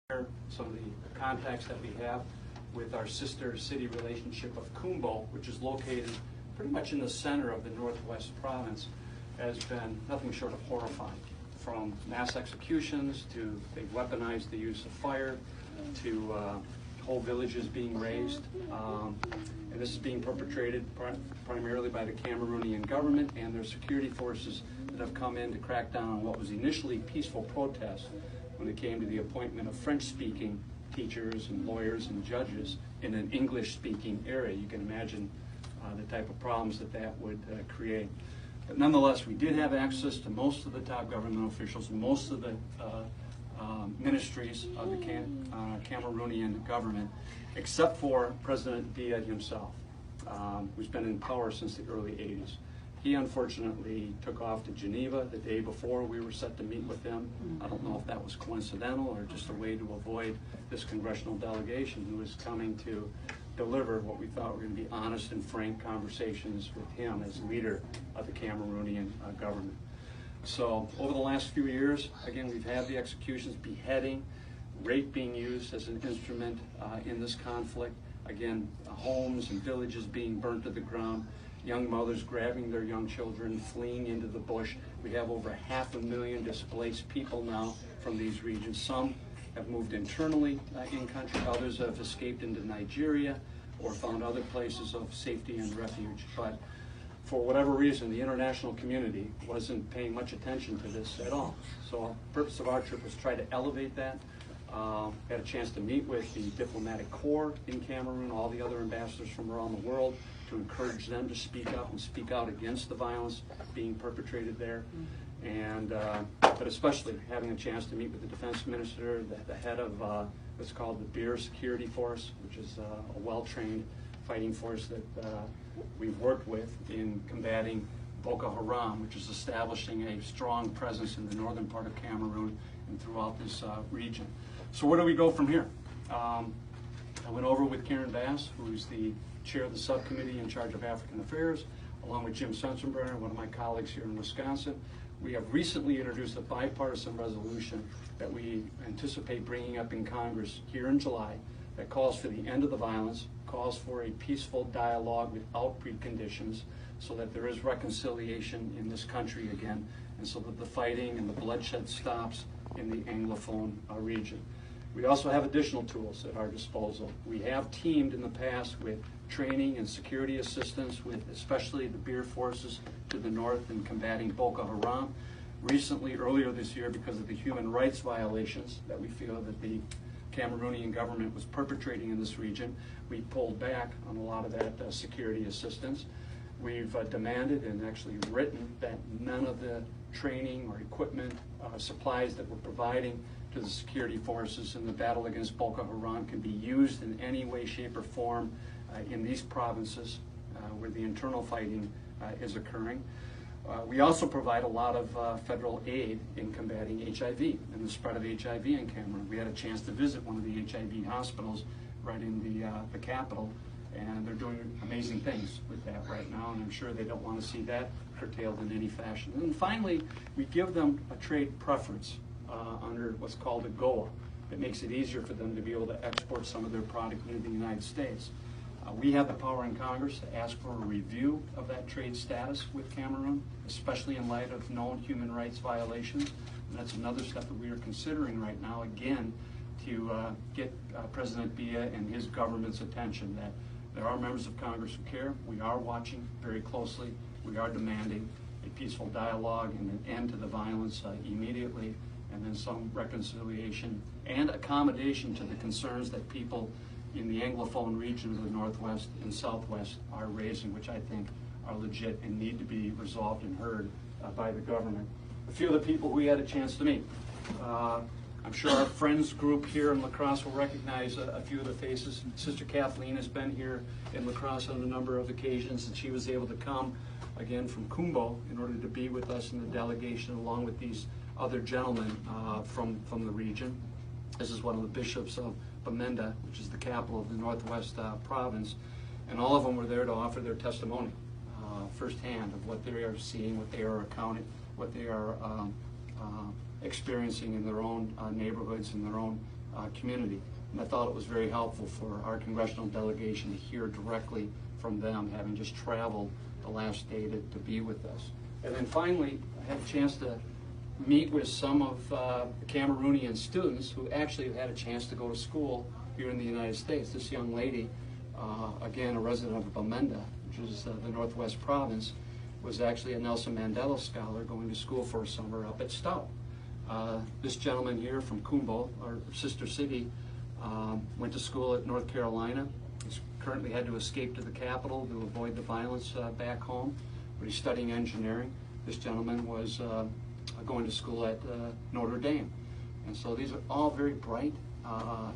some of the contacts that we have with our sister city relationship of Kumbo, which is located pretty much in the center of the Northwest province, has been nothing short of horrifying. From mass executions to they've weaponized the use of fire to whole villages being razed. And this is being perpetrated primarily by the Cameroonian government and their security forces that have come in to crack down on what was initially peaceful protests when it came to the appointment of French-speaking teachers and lawyers and judges in an English-speaking area. You can imagine the type of problems that would create. But nonetheless, we did have access to most of the top government officials, most of the ministries of the Cameroonian government, except for President Biya himself, who's been in power since the early 80s. He unfortunately took off to Geneva the day before we were set to meet with him. I don't know if that was coincidental or just a way to avoid this congressional delegation who was coming to deliver what we thought were going to be honest and frank conversations with him as leader of the Cameroonian government. So over the last few years, again, we've had the executions, beheading, rape being used as an instrument in this conflict. Again, homes and villages being burnt to the ground, young mothers grabbing their young children, fleeing into the bush. We have over 500,000 displaced people now from these regions. Some have moved internally in country, others have escaped into Nigeria or found other places of safety and refuge. But for whatever reason, the international community wasn't paying much attention to this at all. So the purpose of our trip was to try to elevate that. Had a chance to meet with the diplomatic corps in Cameroon, all the other ambassadors from around the world, to encourage them to speak up and speak out against the violence being perpetrated there. And but especially having a chance to meet with the defense minister, the head of what's called the Beer Security Force, which is a well-trained fighting force that we've worked with in combating Boko Haram, which is establishing a strong presence in the northern part of Cameroon and throughout this region. So where do we go from here? I went over with Karen Bass, who's the chair of the subcommittee in charge of African Affairs, along with Jim Sensenbrenner, one of my colleagues here in Wisconsin. We have recently introduced a bipartisan resolution that we anticipate bringing up in Congress here in July that calls for the end of the violence, calls for a peaceful dialogue without preconditions so that there is reconciliation in this country again and so that the fighting and the bloodshed stops in the Anglophone region. We also have additional tools at our disposal. We have teamed in the past with training and security assistance with especially the Beer forces to the north in combating Boko Haram. Recently, earlier this year, because of the human rights violations that we feel that the Cameroonian government was perpetrating in this region, we pulled back on a lot of that security assistance. We've demanded and actually written that none of the training or equipment, supplies that we're providing to the security forces in the battle against Boko Haram can be used in any way, shape, or form in these provinces where the internal fighting is occurring. We also provide a lot of federal aid in combating HIV and the spread of HIV in Cameroon. We had a chance to visit one of the HIV hospitals right in the capital, and they're doing amazing things with that right now, and I'm sure they don't want to see that curtailed in any fashion. And finally, we give them a trade preference under what's called a GOA that makes it easier for them to be able to export some of their product into the United States. We have the power in Congress to ask for a review of that trade status with Cameroon, especially in light of known human rights violations. And that's another step that we are considering right now, again, to get President Biya and his government's attention that there are members of Congress who care. We are watching very closely. We are demanding a peaceful dialogue and an end to the violence immediately, and then some reconciliation and accommodation to the concerns that people in the Anglophone region of the Northwest and Southwest are raising, which I think are legit and need to be resolved and heard by the government. A few of the people we had a chance to meet. I'm sure our friends group here in La Crosse will recognize a few of the faces. Sister Kathleen has been here in La Crosse on a number of occasions, and she was able to come again from Kumbo in order to be with us in the delegation along with these other gentlemen from the region. This is one of the bishops of Bamenda, which is the capital of the Northwest province, and all of them were there to offer their testimony firsthand of what they are seeing, what they are accounting, what they are experiencing in their own neighborhoods, in their own community. And I thought it was very helpful for our congressional delegation to hear directly from them, having just traveled the last day to be with us. And then finally, I had a chance to meet with some of the Cameroonian students who actually have had a chance to go to school here in the United States. This young lady, again a resident of Bamenda, which is the Northwest Province, was actually a Nelson Mandela scholar going to school for a summer up at Stout. This gentleman here from Kumbo, our sister city, went to school at North Carolina. He's currently had to escape to the capital to avoid the violence back home, but he's studying engineering. This gentleman was going to school at Notre Dame. And so these are all very bright,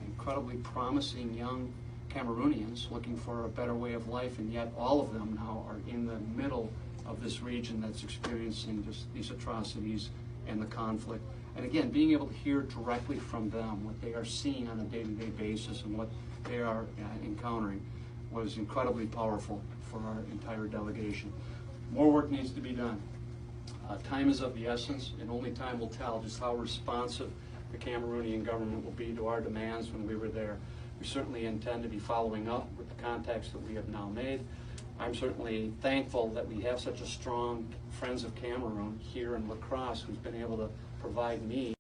incredibly promising young Cameroonians looking for a better way of life, and yet all of them now are in the middle of this region that's experiencing just these atrocities and the conflict. And again, being able to hear directly from them what they are seeing on a day-to-day basis and what they are encountering was incredibly powerful for our entire delegation. More work needs to be done. Time is of the essence, and only time will tell just how responsive the Cameroonian government will be to our demands when we were there. We certainly intend to be following up with the contacts that we have now made. I'm certainly thankful that we have such a strong Friends of Cameroon here in La Crosse who's been able to provide me